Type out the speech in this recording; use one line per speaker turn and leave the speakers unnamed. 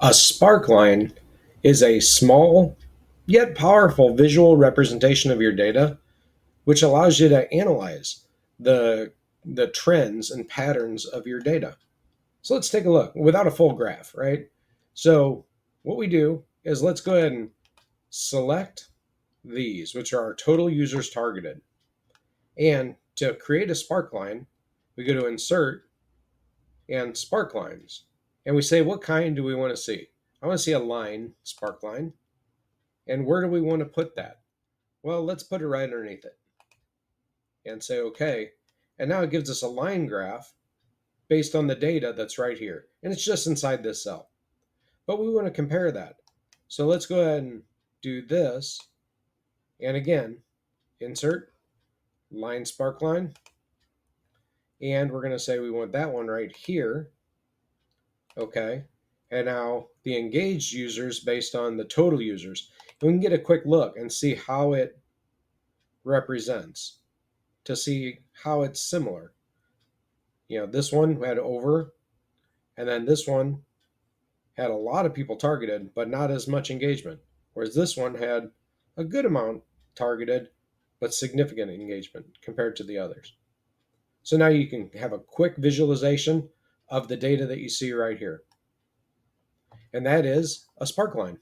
A sparkline is a small yet powerful visual representation of your data, which allows you to analyze the, the trends and patterns of your data. So let's take a look without a full graph, right? So what we do is let's go ahead and select these, which are our total users targeted. And to create a sparkline, we go to Insert and Sparklines. And we say, what kind do we want to see? I want to see a line sparkline. And where do we want to put that? Well, let's put it right underneath it and say, okay. And now it gives us a line graph based on the data that's right here. And it's just inside this cell. But we want to compare that. So let's go ahead and do this. And again, insert line sparkline. And we're going to say we want that one right here. Okay. And now the engaged users based on the total users. And we can get a quick look and see how it represents to see how it's similar. This one had over, and then this one had a lot of people targeted, but not as much engagement. Whereas this one had a good amount targeted, but significant engagement compared to the others. So now you can have a quick visualization of the data that you see right here. And that is a sparkline.